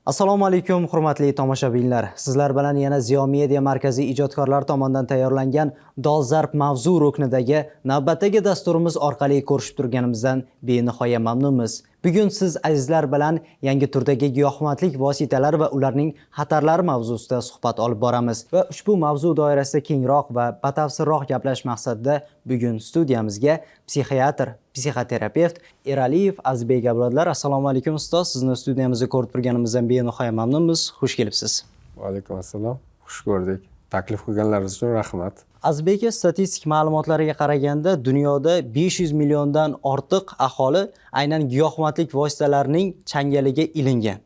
Assalomu alaykum hurmatli tomoshabinlar. Sizlar bilan yana Ziyo Media markaziy ijodkorlar tomonidan tayyorlangan dolzarb mavzu ruknidagi navbatdagi dasturimiz orqali ko'rishib turganimizdan benihoya mamnunmiz. Bugun siz azizlar bilan yangi turdagi giyohvandlik vositalar va ularning xatarlari mavzusida suhbat olib boramiz. Va ushbu mavzu doirasida kengroq va batafsilroq gaplashish maqsadida bugun studiyamizga psixiatrist, Eraliyev Azizbek avlodlar. Assalomu alaykum ustoz. Sizni studiyamizda ko'rib turganimizdan benihoya mamnunmiz. Xush kelibsiz. Va alaykum assalom. Xush ko'rdik. Taklif qilganlaringiz uchun rahmat. Azizbek, statistik ma'lumotlarga qaraganda dunyoda 500 milliondan ortiq aholi aynan giyohvandlik vositalarining changaliga ilingan.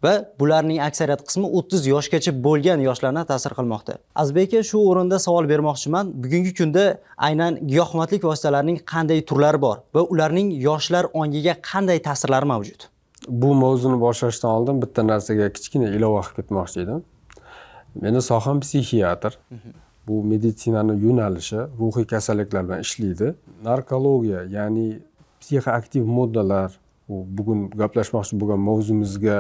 Va bularning aksariyat qismi 30 yoshgacha bo'lgan yoshlarga ta'sir qilmoqda. Azizbek, shu o'rinda savol bermoqchiman. Bugungi kunda aynan giyohvandlik vositalarining qanday turlari bor va ularning yoshlar ongiga qanday ta'sirlari mavjud? Bu mavzuni boshlashdan oldin bitta narsaga kichkina ilova qilib ketmoqchi edim. Meni soham psixiatr. Bu meditsinani yo'nalishi ruhiy kasalliklar bilan ishlaydi. Narkologiya, ya'ni psixoaktiv moddalar, bugun gaplashmoqchi bo'lgan mavzumizga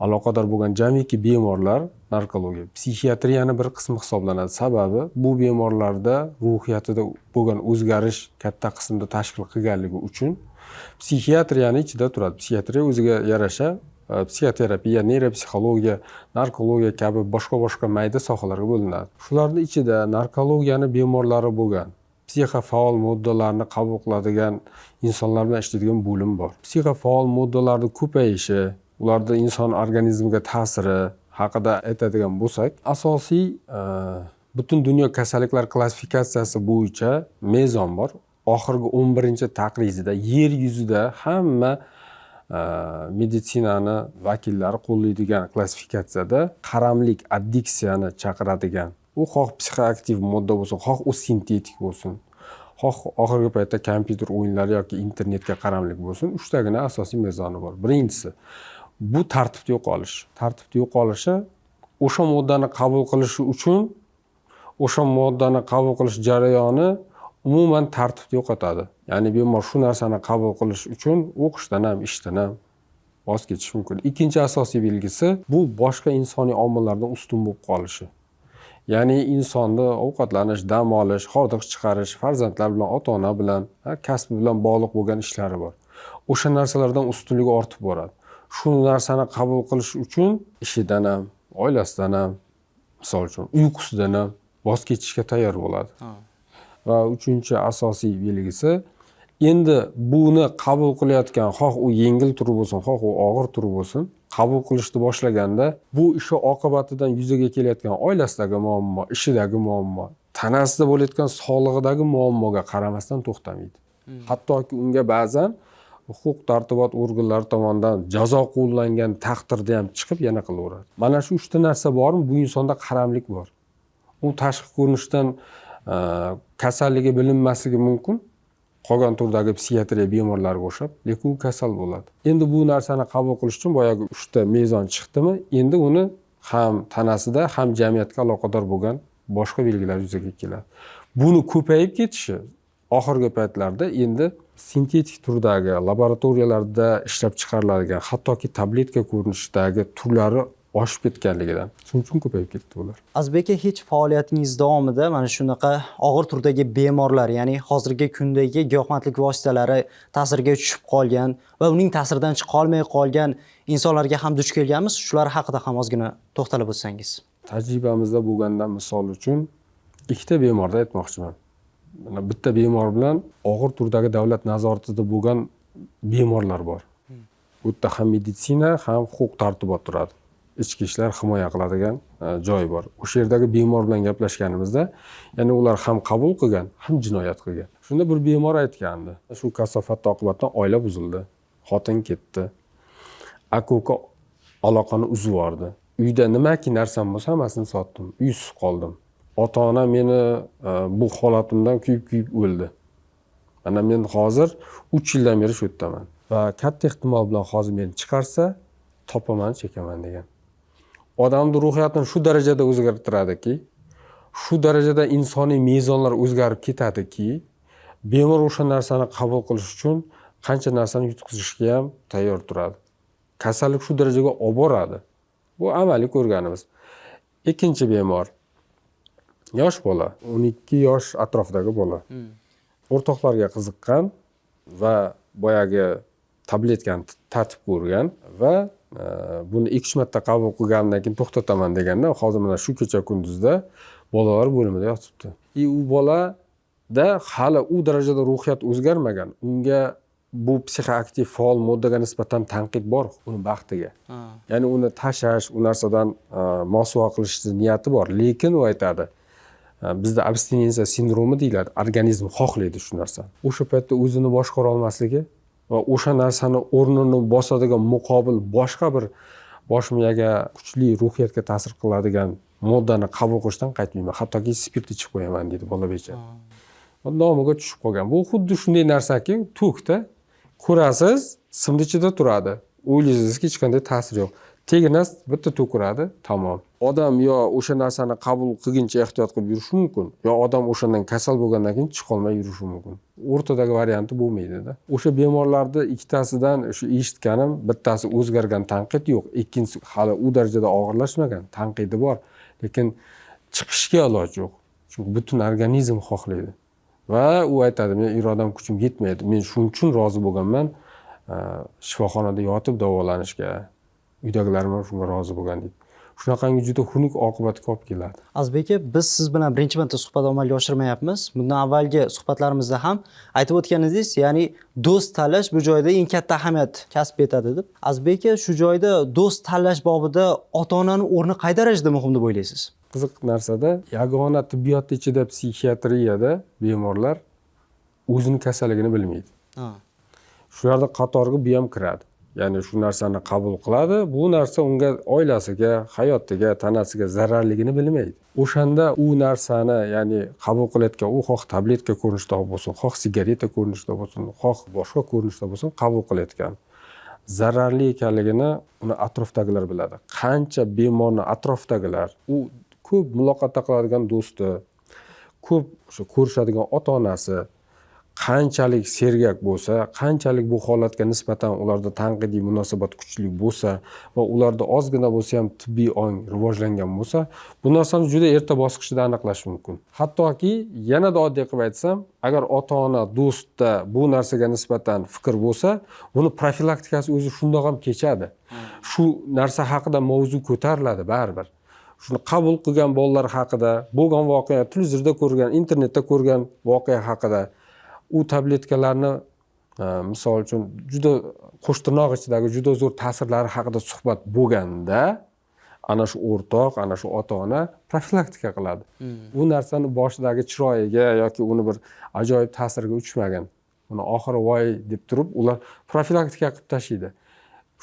aloqador bo'lgan jamiki bemorlar narkologiya, psixiatriyani bir qismi hisoblanadi. Sababi bu bemorlarda ruhiyatida bo'lgan o'zgarish katta qismda tashkil qilganligi uchun psixiatriyani ichida turadi. Psixiatriya o'ziga yarasha psixoterapiya, neyropsixologiya, narkologiya kabi boshqa mayda sohalarga bo'linadi. Shularning ichida narkologiyani bemorlari bo'lgan, psixofaol moddalarni qabul qiladigan insonlar bilan ishlaydigan bo'lim bor. Psixofaol moddalarning ko'payishi, ularda inson organizmiga ta'siri haqida aytadigan bo'lsak, asosiy butun dunyo kasalliklar klassifikatsiyasi bo'yicha mezon bor. Oxirgi 11-taqrizida yer yuzida hamma meditsinani vakillari qo'llaydigan klassifikatsiyada qaramlik, addiksiyani chaqiradigan, u xoh psixoaktiv modda bo'lsin, xoh u sintetik bo'lsin, xoh oxirgi paytda kompyuter o'yinlari yoki internetga qaramlik bo'lsin, 3 tagina asosiy mezoni bor. Birinchisi, bu tartibda yo'qolish. Tartibda yo'qolishi o'sha moddani qabul qilish uchun o'sha moddani qabul qilish jarayoni umuman tartibda yo'qotadi. Ya'ni bemor shu narsani qabul qilish uchun o'qishdan ham, ishdan ham voz kechish mumkin. Ikkinchi asosiy belgisi bu boshqa insoniy omillardan ustun bo'lib qolishi. Ya'ni insonni ovqatlanish, dam olish, hordiq chiqarish, farzandlar bilan, ota-ona bilan, kasbi bilan bog'liq bo'lgan ishlari bor. O'sha narsalardan ustunligi ortib boradi. Shu narsani qabul qilish uchun ishidan ham, oilasidan ham, misol uchun uyqusidan ham voz kechishga tayyor bo'ladi. Va uchinchi asosiy belgisi, endi buni qabul qilayotgan, xoh u yengil turi bo'lsin, xoh u og'ir turi bo'lsin, qabul qilishni boshlaganda bu ishi oqibatidan yuzaga kelayotgan oilasidagi muammo, ishidagi muammo, tanasida bo'layotgan sog'lig'idagi muammoga qaramasdan to'xtamaydi. Hattoki unga ba'zan huquq tartibot organlari tomonidan jazo qo'llangan taqdirda ham chiqib yana qilaveradi. Mana shu 3 ta narsa bormi, bu insonda qaramlik bor. U tashqi ko'rinishdan kasalligi bilinmasligi mumkin, qolgan turdagi psixiatriya bemorlariga o'xshab, lekin u kasal bo'ladi. Endi bu narsani qabul qilish uchun boyagi 3 ta mezon chiqdimi, endi uni ham tanasida, ham jamiyatga aloqador bo'lgan boshqa belgilar yuzaga keladi. Buni ko'payib ketishi oxirgi paytlarda endi sintetik turdagi laboratoriyalarda ishlab chiqariladigan, hattoki tabletka ko'rinishidagi turlari oshib ketganligidan. Shuning uchun ko'payib ketdi ular. Azizbek, hech faoliyatingiz davomida mana shunaqa og'ir turdagi bemorlar, ya'ni hozirgi kundagi giyohvandlik vositalari ta'siriga tushib qolgan va uning ta'siridan chiqa olmay qolgan insonlarga ham duch kelganmiz. Shular haqida ham ozgina to'xtalib o'tsangiz. Tajribamizda bo'lgandan misol uchun ikkita bemorda aytmoqchiman. Mana bitta bemor bilan og'ir turdagi davlat nazoratida bo'lgan bemorlar bor. Bu yerda ham meditsina, ham huquq tartibot turadi. Ichki ishlar himoya qiladigan joy bor. O'sha yerdagi bemor bilan gaplashganimizda, ya'ni ular ham qabul qilgan, ham jinoyat qilgan. Shunda bir bemor aytgandi. Shu kasofat oqibatida oila buzildi, xotin ketdi, aka-uka aloqani uzib yubordi. Uyda nimaki narsam bo'lsa hammasini sotdim, uysiz qoldim. Ota-ona meni bu holatimdan kuyib o'ldi. Mana men hozir 3 yildan beri shu yerdaman va katta ehtimol bilan hozir meni chiqarsa, topaman, chekaman degan. Odamning ruhiyatini shu darajada o'zgartiradiki, shu darajada insoniy mezonlar o'zgarib ketadiki, bemor o'sha narsani qabul qilish uchun qancha narsani yutqizishga ham tayyor turadi. Kasallik shu darajaga olib boradi. Bu amaliy ko'rganimiz. Ikkinchi bemor yosh bola, 12 yosh atrofidagi bola. O'rtoqlarga qiziqqan va boyagi tabletkani tatib ko'rgan va buni 2-3 marta qabul qilgandan keyin to'xtataman deganda, hozir mana shu kecha kunduzda bolalar bo'limida yotibdi. U bolada hali u darajada ruhiyat o'zgarmagan. Unga bu psixoaktiv faol moddaga nisbatan tanqid bor uni baxtiga. Ya'ni uni tashlash, u narsadan mosuvo qilish niyati bor, lekin u aytadi, bizda abstinensiya sindromi deyiladi, organizm xohlaydi shu narsani. O'sha paytda o'zini boshqara olmasligi va o'sha narsani o'rnini bosadigan muqobil boshqa bir bosh miyaga kuchli ruhiyatga ta'sir qiladigan moddani qabul qilishdan qaytmayman, hattoki spirt ichib qo'yaman deydi bola bechora. Nomiga tushib qolgan. Bu xuddi shunday narsaki, to'kda ko'rasiz, simni ichida turadi. O'ylaysizki hech qanday ta'sir yo'q. Teginas bitta to'kiradi, tamom. Odam yo o'sha narsani qabul qilguncha ehtiyot qilib yurishi mumkin, yo odam o'shandan kasal bo'lgandan keyin chiqolmay yurishi mumkin. O'rtadagi varianti bo'lmaydi-da. O'sha bemorlarda ikkitasidan shu eshitganim, bittasi o'zgargan tanqid yo'q, ikkinchisi hali u darajada og'irlashmagan, tanqidi bor, lekin chiqishga iloj yo'q. Chunki butun organizm xohlaydi. Va u aytadi, men irodam kuchim yetmaydi. Men shuning uchun rozi bo'lganman shifoxonada yotib davolanishga. Uydagilarim ham shunga rozi bo'lgan deydi. Shunaqangi juda xunuk oqibatga olib keladi. Azizbek aka, biz siz bilan birinchi marta suhbat amalga oshirmayapmiz. Bundan avvalgi suhbatlarimizda ham aytib o'tganingiz, ya'ni do'st tanlash bu joyda eng katta ahamiyat kasb etadi deb. Azizbek aka, shu joyda do'st tanlash bobida ota-onaning o'rni qay darajada muhim deb o'ylaysiz? Qiziq narsada, yagona tibbiyot ichida psixiatriyada bemorlar o'zini kasalligini bilmaydi. Shularda qatoriga bu ham kiradi. Ya'ni shu narsani qabul qiladi, bu narsa unga oilasiga, hayotiga, tanasiga zararligini bilmaydi. O'shanda u narsani, ya'ni qabul qilayotgan u xoh tabletka ko'rinishida bo'lsin, xoh sigareta ko'rinishida bo'lsin, xoh boshqa ko'rinishda bo'lsin, qabul qilayotgan zararli ekanligini uni atrofdagilar biladi. Qancha bemorni atrofdagilar, u ko'p muloqotda qiladigan do'sti, ko'p o'sha ko'rishadigan ota-onasi qanchalik sergak bo'lsa, qanchalik bu holatga nisbatan ularda tanqidiy munosabat kuchli bo'lsa va ularda ozgina bo'lsa ham tibbiy ong rivojlangan bo'lsa, bu narsani juda erta bosqichda aniqlash mumkin. Hattoki yanada oddiy qilib aytsam, agar ota-ona do'stda bu narsaga nisbatan fikr bo'lsa, buni profilaktikasi o'zi shundoq ham kechadi. Shu narsa haqida mavzu ko'tariladi baribir. Shuni qabul qilgan bolalar haqida, bo'lgan voqea, televizorda ko'rgan, internetda ko'rgan voqea haqida u tabletkalarni misol uchun juda qo'shtirnoq ichidagi juda zo'r ta'sirlari haqida suhbat bo'lganda, ana shu o'rtoq, ana shu ota-ona profilaktika qiladi. U narsani boshidagi chiroyiga yoki uni bir ajoyib ta'sirga uchmagan, uni oxiri voy deb turib, ular profilaktika qilib tashlaydi.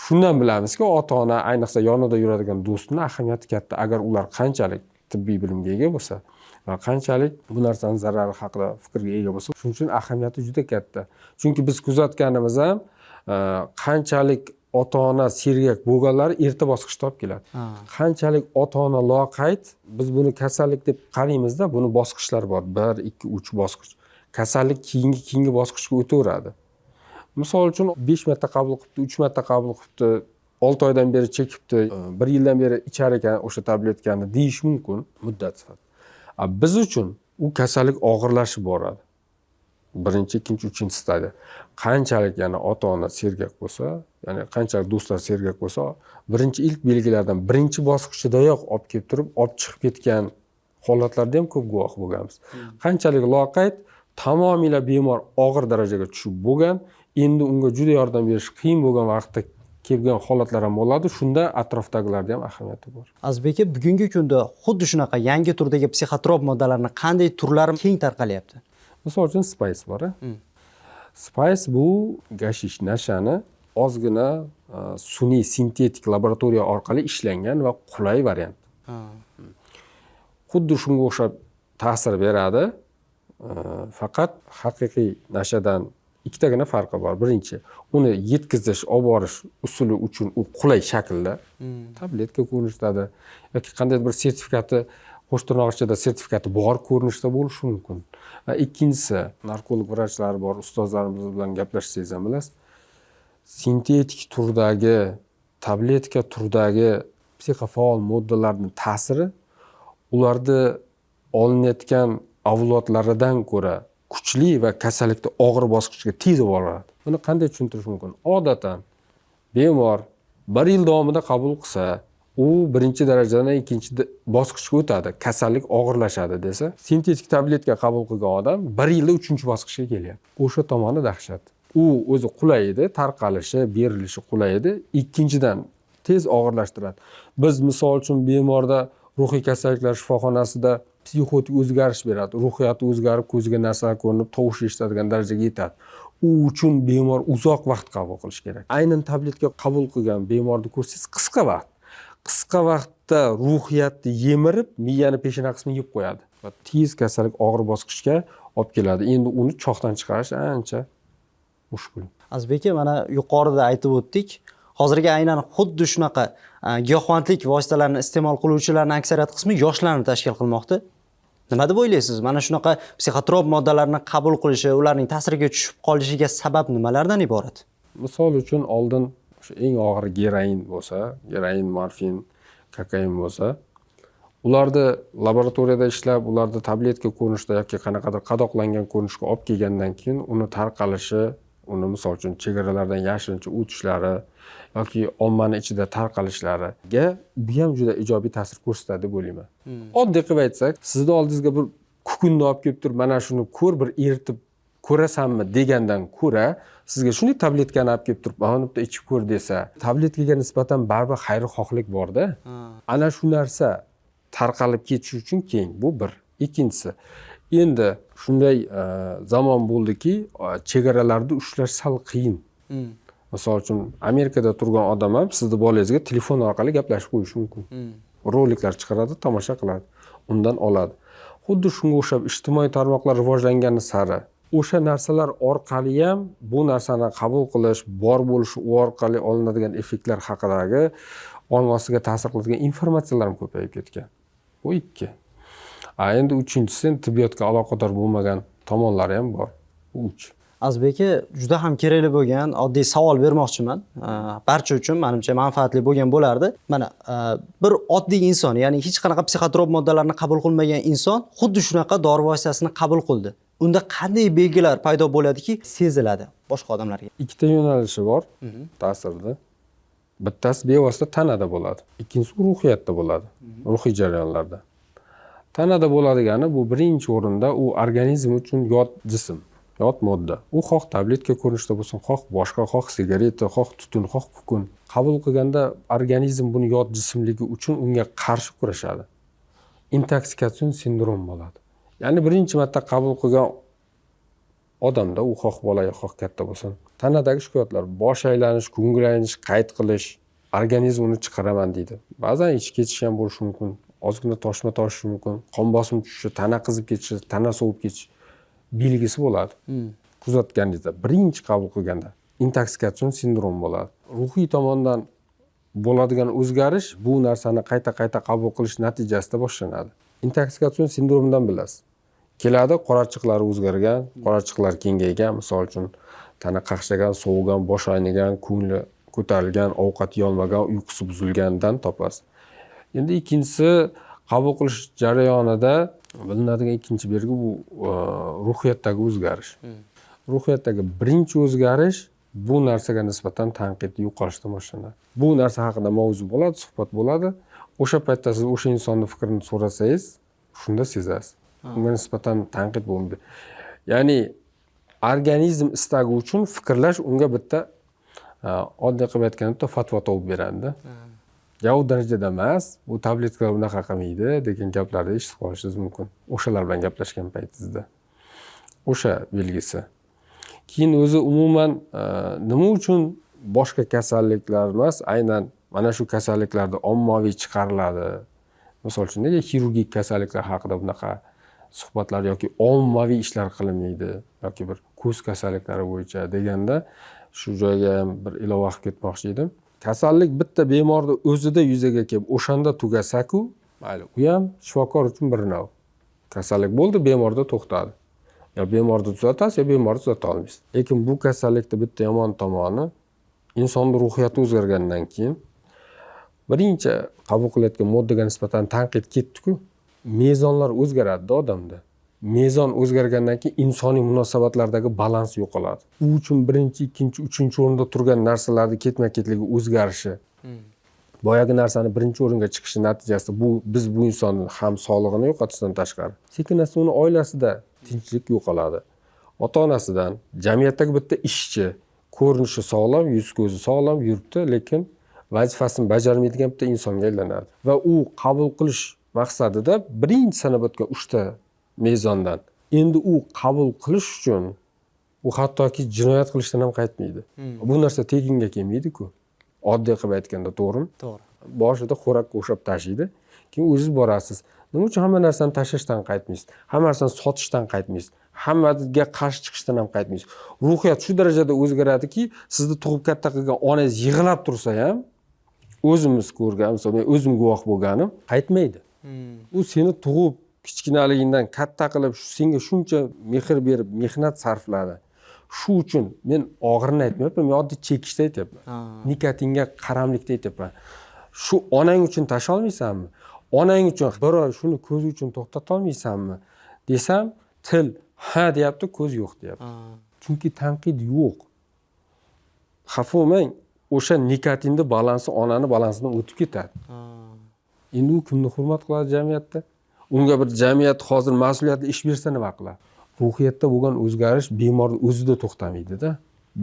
Shundan bilamizki, ota-ona, ayniqsa yonida yuradigan do'stning ahamiyati katta, agar ular qanchalik tibbiy bilimga ega bo'lsa va qanchalik bu narsani zarari haqida fikrga ega bo'lsa, shuning uchun ahamiyati juda katta. Chunki biz kuzatganimiz ham qanchalik ota-ona sergak bo'lganlari erta bosqichda olib keladi. Qanchalik ota-ona loqayd, biz buni kasallik deb qaraymizda, buni bosqichlar bor. 1, 2, 3 bosqich. Kasallik keyingi bosqichga o'taveradi. Misol uchun 5 marta qabul qilibdi, 3 marta qabul qilibdi, 6 oydan beri chekibdi, 1 yildan beri ichar ekan o'sha tabletkani deyish mumkin muddat sifatida. Biz uchun u kasallik og'irlashib boradi. 1-chi, 2-chi, 3-chi stadiya. Qanchalik yana ota-ona sergak bo'lsa, ya'ni qanchalik do'stlar sergak bo'lsa, birinchi ilk belgilardan birinchi bosqichidayoq olib kelib turib, olib chiqib ketgan holatlarda ham ko'p guvoh bo'lganmiz. Qanchalik loqayd, tamomila bemor og'ir darajaga tushib bo'lgan, endi unga juda yordam berish qiyin bo'lgan vaqtda kelgan holatlar ham bo'ladi. Shunda atrofdagilarda ham ahamiyati bor. Azizbek aka, bugungi kunda xuddi shunaqa yangi turdagi psixotrop moddalarning qanday turlari keng tarqalyapti? Misol uchun Spice bor. Spice bu gashish nashani ozgina sun'iy sintetik laboratoriya orqali ishlangan va qulay variant. Xuddi shunga o'xshab ta'sir beradi. Faqat haqiqiy nashadan ikkitagina farqi bor. Birinchi, uni yetkazish, olib borish usuli uchun u qulay shaklda, tabletka ko'rinishida yoki qandaydir bir sertifikati, qo'shtirnoq ichida sertifikati bor ko'rinishda bo'lishi mumkin. Va ikkinchisi, narkolog vrachlar bor, ustozlarimiz bilan gaplashsangiz ham bilasiz. Sintetik turdagi, tabletka turdagi psixofaol moddalarning ta'siri ularda olinayotgan avlodlaridan ko'ra kuchli va kasallikni og'ir bosqichga tez yuboradi. Buni qanday tushuntirish mumkin? Odatan bemor 1 yil davomida qabul qilsa, u birinchi darajadan ikkinchi bosqichga o'tadi, kasallik og'irlashadi desa, sintetik tabletka qabul qilgan odam 1 yilda 3-bosqichga kelyapti. O'sha tomoni dahshat. U o'zi qulaydi, tarqalishi, berilishi qulaydi. Ikkinchidan tez og'irlashtiradi. Biz misol uchun bemorda ruhiy kasalliklar shifoxonasida psixotik o'zgarish beradi. Ruhiyati o'zgarib, ko'ziga narsalar ko'rinib, tovush eshitadigan darajaga yetadi. U uchun bemor uzoq vaqt qabul qilish kerak. Aynan tabletka qabul qilgan bemorni ko'rsangiz, qisqa vaqtda ruhiyatni yemirib, miyani peshona qismini yeb qo'yadi va tez kasallik og'ir bosqichga olib keladi. Endi uni choqdan chiqarish ancha mushkul. Azizbek aka, mana yuqorida aytib o'tdik. Hozirga aynan xuddi shunaqa giyohvandlik vositalarini iste'mol qiluvchilarning aksariyat qismi yoshlarni tashkil qilmoqda. Nima deb o'ylaysiz? Mana shunaqa psixotrop moddalarni qabul qilishi, ularning ta'siriga tushib qolishiga sabab nimalardan iborat? Misol uchun oldin o'sha eng og'ir geroin, morfin, kokain bo'lsa, ularni laboratoriyada ishlab, ularni tabletka ko'rinishda yoki qanaqadir qadoqlangan ko'rinishga olib kelgandan keyin uni tarqalishi, uni misol uchun chegaralardan yashirincha o'tishlari yoki ommani ichida tarqalishlariga bu ham juda ijobiy ta'sir ko'rsatadi deb o'ylayman. Oddiy qilib aytsak, sizni oldingizga bir kukunni olib kelib turib, mana shuni ko'r, bir eritib ko'rasanmi degandan ko'ra, sizga shunday tabletkani olib kelib turib, mana buni ichib ko'r desa, tabletkaga nisbatan baribir xayrixohlik bor-da. Ana shu narsa tarqalib ketishi uchun keyin bu bir. Ikkinchisi, endi shunday zamon bo'ldiki, chegaralarni ushlash sal qiyin. Misol uchun Amerikada turgan odam ham sizni bolangizga telefon orqali gaplashib qo'yishi mumkin. Roliklar chiqaradi, tomosha qiladi, undan oladi. Xuddi shunga o'xshab ijtimoiy tarmoqlar rivojlangani sari o'sha narsalar orqali ham bu narsani qabul qilish, bor bo'lishi u orqali olinadigan effektlar haqidagi ongosiga ta'sir qiladigan informatsiyalar ham ko'payib ketgan. Bu ikki. Endi uchinchisi tibbiyotga aloqador bo'lmagan tomonlari ham bor. Bu uch. Azizbek aka, juda ham kerakli bo'lgan oddiy savol bermoqchiman. Barcha uchun menimcha manfaatli bo'lgan bo'lardi. Mana bir oddiy inson, ya'ni hech qanaqa psixotrop moddalarni qabul qilmagan inson xuddi shunaqa dori vositasini qabul qildi. Unda qanday belgilar paydo bo'ladiki, seziladi boshqa odamlarga? Ikkita yo'nalishi bor ta'sirda. Bittasi bevosita tanada bo'ladi, ikkinchisi ruhiyatda bo'ladi, ruhiy jarayonlarda. Tanada bo'ladigani bu birinchi o'rinda u organizm uchun yot jism, yot modda. U xoh tabletka ko'rinishida bo'lsin, xoh boshqa, xoh sigareta, xoh tutun, xoh kukun. Qabul qilganda organizm buni yot jismligi uchun unga qarshi kurashadi. Intoksikatsion sindrom bo'ladi. Ya'ni birinchi marta qabul qilgan odamda u xoh bola, xoh katta bo'lsin, tanadagi shikoyatlar, bosh aylanish, ko'ngil aylanish, qayt qilish, organizm uni chiqaraman deydi. Ba'zan ichib ketish ham bo'lishi mumkin. Ozgina toshma toshishi mumkin, qon bosimi tushishi, tana qizib ketishi, tana sovib ketishi belgisi bo'ladi. Kuzatganingizda birinchi qabul qilganda intoksikatsion sindrom bo'ladi. Ruhiy tomondan bo'ladigan o'zgarish bu narsani qayta qabul qilish natijasida boshlanadi. Intoksikatsion sindromdan bilasiz. Keladi, qorachiqlari o'zgargan, qorachiqlar kengaygan, misol uchun tana qaqshagan, sovigan, bosh aynigan, ko'ngli ko'tarilgan, ovqat yeyolmagan, uyqusi buzilgandan topasiz. Endi ikkinchisi qabul qilish jarayonida bilinadigan ikkinchi belgi bu ruhiyatdagi o'zgarish. Ruhiyatdagi birinchi o'zgarish bu narsaga nisbatan tanqidni yo'qolishdan boshlanadi. Bu narsa haqida mavzu bo'ladi, suhbat bo'ladi. O'sha paytda siz o'sha insonning fikrini so'rasangiz, shunda sezasiz. Unga nisbatan tanqid bo'lmaydi. Ya'ni organizm istagi uchun fikrlash unga bitta oddiy qilib aytganda fatvo topib beradi. Ya u darajada emas, bu tabletkalar bunaqa qilmaydi degan gaplarni eshitib qolishingiz mumkin. O'shalar bilan gaplashgan paytingizda. O'sha belgisi. Keyin o'zi umuman nima uchun boshqa kasalliklar emas, aynan mana shu kasalliklarda ommaviy chiqariladi. Misol uchun nega xirurgik kasalliklar haqida bunaqa suhbatlar yoki ommaviy ishlar qilinmaydi yoki bir ko'z kasalliklari bo'yicha deganda shu joyga ham bir ilova qilib ketmoqchi edim. Kasallik bitta bemorda o'zida yuzaga kelib o'shanda tugasa-ku, mayli, u ham shifokor uchun bir nav. Kasallik bo'ldi, bemorda to'xtadi. Ya bemorni tuzatasiz, ya bemorni tuzata olmaysiz. Lekin bu kasallikda bitta yomon tomoni insonning ruhiyati o'zgargandan keyin birinchi qabul qilayotgan moddaga nisbatan tanqid ketdi-ku. Mezonlar o'zgaradi odamda. Mezon o'zgargandan keyin insoniy munosabatlardagi balans yo'qoladi. U uchun birinchi, ikkinchi, uchinchi o'rinda turgan narsalarni ketma-ketligi o'zgarishi. Boyagi narsani birinchi o'ringa chiqishi natijasida biz bu insonning ham sog'lig'ini yo'qotishdan tashqari, sekin-asta uni oilasida tinchlik yo'qoladi. Ota-onasidan, jamiyatdagi bitta ishchi, ko'rinishi sog'lom, yuz ko'zi sog'lom yuribdi, lekin vazifasini bajarmaydigan bitta insonga aylanadi. Va u qabul qilish maqsadida birinchi sanab o'tgan 3 ta mezondan endi u qabul qilish uchun u hattoki jinoyat qilishdan ham qaytmaydi. Bu narsa teginga kelmaydi-ku. Oddiy qilib aytganda, to'g'rimi? To'g'ri. Boshida xo'rakka o'xshab tashiydi. Keyin o'zingiz borasiz. Nima uchun hamma narsani tashlashdan qaytmaysiz? Hamma narsani sotishdan qaytmaysiz? Hammaga qarshi chiqishdan ham qaytmaysiz. Ruhiyat shu darajada o'zgaradiki, sizni tug'ib katta qilgan onangiz yig'lab tursa ham, o'zimiz ko'rgan, masalan, men o'zim guvoh bo'lganim, qaytmaydi. U seni tug'ib kichkinaligingdan katta qilib, senga shuncha mehr berib, mehnat sarfladi. Shu uchun men og'irini aytmayapman, men oddiy chekishda aytyapman. Nikotinga qaramlikda aytyapman. Shu onang uchun tasha olmaysanmi? Onang uchun bir oy shuni ko'z uchun to'xtata olmaysanmi? Desam, til ha deyapti, ko'z yo'q deyapti. Chunki tanqid yo'q. Xafa bo'lmang, o'sha nikotinning balansi onani balansidan o'tib ketadi. Endi u kimni hurmat qiladi jamiyatda? Unga bir jamiyat hozir mas'uliyatli ish bersa nima qiladi? Ruhiyatda bo'lgan o'zgarish bemor o'zida to'xtamaydi-da.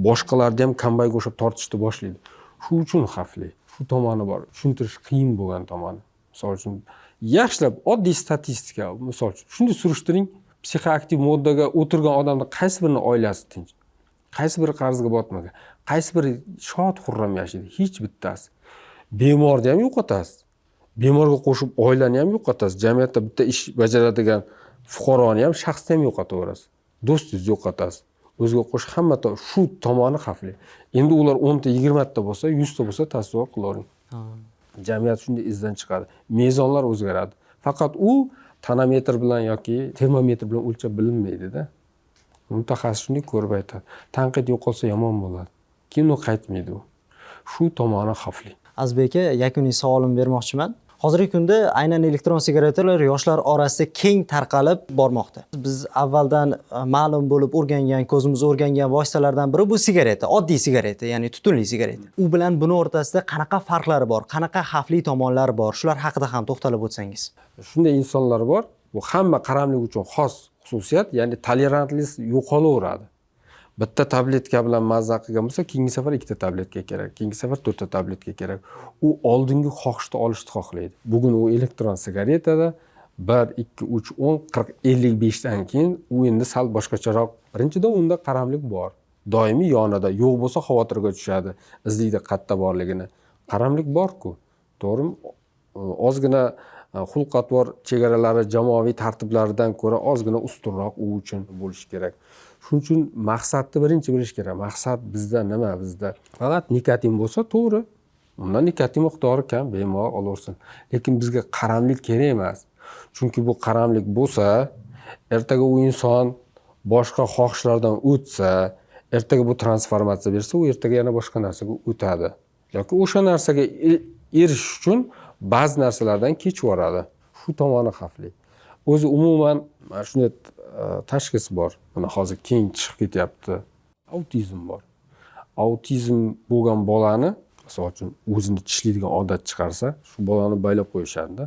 Boshqalarni ham kombayga o'xshab tortishni boshlaydi. Shu uchun xavfli. Shu tomoni bor. Tushuntirish qiyin bo'lgan tomoni. Misol uchun yaxshilab oddiy statistika, misol uchun shunday surishtiring, psixoaktiv moddaga o'tirgan odamning qaysi birini oilasi tinch, qaysi biri qarzga botmagan, qaysi biri shod xurram yashaydi, hech bittasi. Bemorni ham yo'qotasiz. Bemorga qo'shib oilani ham yo'qotasiz. Jamiyatda bitta ish bajaradigan fuqaroni ham, shaxsni ham yo'qotaverasiz. Do'stingizni yo'qotasiz. O'ziga qo'shib hamma shu tomoni xavfli. Endi ular 10 ta, 20 ta bo'lsa, 100 ta bo'lsa tasavvur qilavering. Jamiyat shunday izdan chiqadi. Mezonlar o'zgaradi. Faqat u tonometr bilan yoki termometr bilan o'lchab bilinmaydi-da. Mutaxassis shunday ko'rib aytadi. Tanqid yo'qolsa yomon bo'ladi. Keyin u qaytmaydi u. Shu tomoni xavfli. Azizbek aka, yakuniy savolimni bermoqchiman. Hozirgi kunda aynan elektron sigaretalar yoshlar orasida keng tarqalib bormoqda. Biz avvaldan ma'lum bo'lib o'rgangan, ko'zimiz o'rgangan vositalardan biri bu sigareta, oddiy sigareta, ya'ni tutunli sigareta. U bilan buni o'rtasida qanaqa farqlari bor, qanaqa xavfli tomonlari bor? Shular haqida ham to'xtalib o'tsangiz. Shunday insonlar bor, bu hamma qaramlik uchun xos xususiyat, ya'ni tolerantlik yo'qolaveradi. Bitta tabletka bilan mazza qilgan bo'lsa, keyingi safar 2 ta tabletka kerak, keyingi safar 4 ta tabletka kerak. U oldingi xohishni olishni xohlaydi. Bugun u elektron sigaretada 1, 2, 3, 10, 40, 55 dan keyin u endi sal boshqacharoq. Birinchidan unda qaramlik bor. Doimiy yonida, yo'q bo'lsa xavotirga tushadi, izlaydi qayerda borligini. Qaramlik bor-ku. To'g'rimi? Ozgina xulq-atvor chegaralari jamoaviy tartiblaridan ko'ra ozgina ustunroq u uchun bo'lishi kerak. Shuning uchun maqsadni birinchi bilish kerak. Maqsad bizda nima? Bizda faqat nikotin bo'lsa, to'g'ri. Undan nikotin miqdori kam, bemalol olaversin. Lekin bizga qaramlik kerak emas. Chunki bu qaramlik bo'lsa, ertaga u inson boshqa xohishlardan o'tsa, ertaga bu transformatsiya bersa, u ertaga yana boshqa narsaga o'tadi. Yoki o'sha narsaga erishish uchun ba'zi narsalardan kechib yuboradi. Shu tomoni xavfli. O'zi umuman mana shunday tashxis bor. Buni hozir keng chiqib ketyapti. Autizm bor. Autizm bo'lgan bolani, masalan uchun o'zini tishlaydigan odat chiqarsa, shu bolani baylab qo'yishadi-da.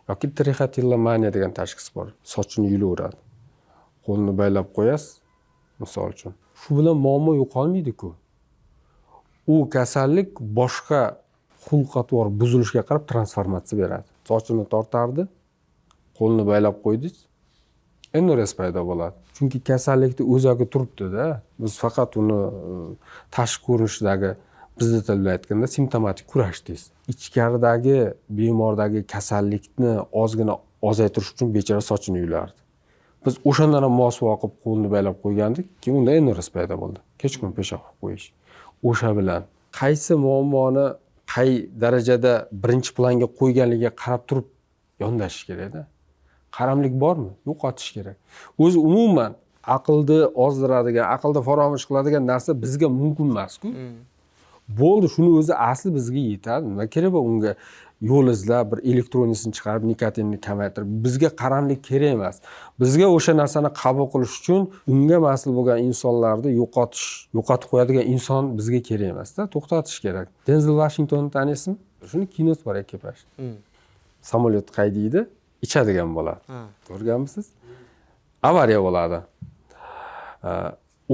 Yoki trichotillomaniya degan tashxis bor. Sochini yulaveradi. Qo'lni baylab qo'yasiz, misol uchun. Shu bilan muammo yo'qolmaydi-ku. U kasallik boshqa xulq-atvor buzilishga qarab transformatsiya beradi. Sochini tortardi, qo'lni baylab qo'ydingiz, NRS paydo bo'ladi. Chunki kasallikni o'zagi turibdi-da. Biz faqat uni tashqi ko'rinishidagi, bizda til bilan aytganda simptomatik kurashdingiz. Ichkaridagi bemordagi kasallikni ozgina ozaytirish uchun bechora sochini yulardi. Biz o'shandan ham mosuvo qilib qo'lni baylab qo'ygandik, keyin unda NRS paydo bo'ldi. Kech-kun peshob qilib qo'yish. O'sha bilan qaysi muammoni qay darajada birinchi planga qo'yganligiga qarab turib yondashish kerak-da. Qaramlik bormi? Yo'qotish kerak. O'zi umuman aqlni ozdiradigan, aqlda faromush qiladigan narsa bizga mumkin emas-ku. bo'ldi, shuni o'zi asli bizga yetadi. Nima kerak bor unga yo'l izlab, bir elektronisini chiqarib, nikotinni kamaytirib, bizga qaramlik kerak emas. Bizga o'sha narsani qabul qilish uchun unga mas'ul bo'lgan insonlarni yo'qotib qo'yadigan inson bizga kerak emas-da, to'xtatish kerak. Denzel Washingtonni taniysizmi? Shuni kinosi bor, ekipaj. Samolyot haydaydi, ichadigan bo'ladi. Ko'rganmisiz? Avariya bo'ladi.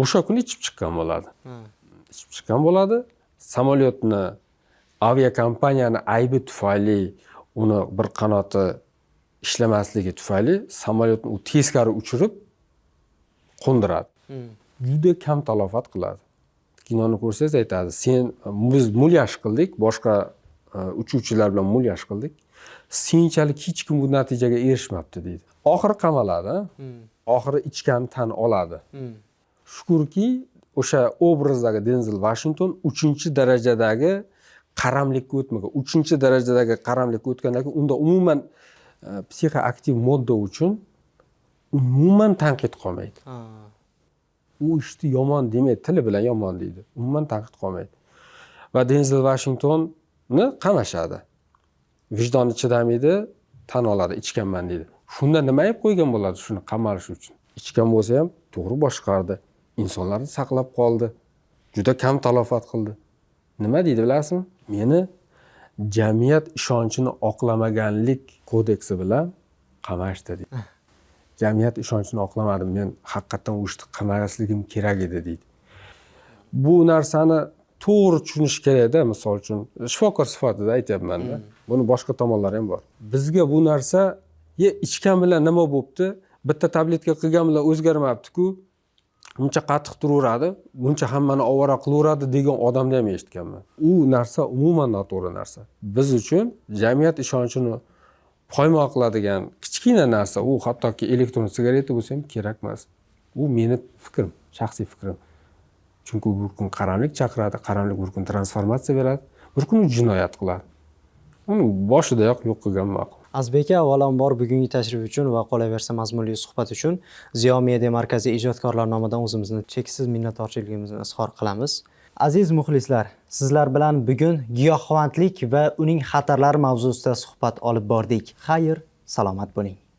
O'sha kuni ichib chiqqan bo'ladi. Ichib chiqqan bo'ladi. Samolyotni aviakompaniyani aybi tufayli, uni bir qanoti ishlamasligi tufayli samolyotni u teskari uchirib qo'ndiradi. Juda kam talofat qiladi. Kinoni ko'rsangiz aytadi, biz mulyash qildik, boshqa uchuvchilar bilan mulyash qildik. Keyinchalik hech kim bu natijaga erishmabdi deydi. Oxiri qamaladi, oxiri ichganini tan oladi. Shukurki, o'sha obrazdagi Denzel Washington 3-darajadagi qaramlikka o'tmagan. 3-darajadagi qaramlikka o'tgandan keyin unda umuman psixoaktiv modda uchun umuman tanqid qolmaydi. U ishni yomon demaydi, tili bilan yomon deydi. Umuman tanqid qolmaydi. Va Denzel Washingtonni qamashadi. Vijdoni chidamaydi, tan oladi, ichganman deydi. Shunda nima ayb qo'ygan bo'ladi shuni qamalish uchun? Ichgan bo'lsa ham to'g'ri boshqardi. İnsonlarni saqlab qoldi. Juda kam talofat qildi. Nima deydi bilasizmi? Meni jamiyat ishonchini oqlamaganlik kodeksi bilan qamashdi deydi. Jamiyat ishonchini oqlamadim, men haqiqatan u ishni qamasligim kerak edi deydi. Bu narsani to'g'ri tushunish kerak-da, misol uchun shifokor sifatida aytyapman-da. Buni boshqa tomonlari ham bor. Bizga bu narsa ichgan bilan nima bo'libdi? Bitta tabletka qilgan bilan o'zgarmabdi-ku. Buncha qattiq turaveradi, buncha hammani ovora qilaveradi degan odamni ham eshitganman. U narsa umuman noto'g'ri narsa. Biz uchun jamiyat ishonchini poymol qiladigan kichkina narsa, u hattoki elektron sigareta bo'lsa ham kerak emas. U meni fikrim, shaxsiy fikrim. Chunki bir kun qaramlik chaqiradi, qaramlik bir kun transformatsiya beradi, bir kun jinoyat qiladi. Uni boshidayoq yo'q qilgan ma'qul. Azbek aka, avvalambor bugungi tashrif uchun va qolaversa mazmunli suhbat uchun Ziyo Media markazi ijodkorlar nomidan o'zimizni cheksiz minnatdorchiligimizni izhor qilamiz. Aziz muxlislar, sizlar bilan bugun giyohvandlik va uning xatarlari mavzusida suhbat olib bordik. Xayr, salomat bo'ling.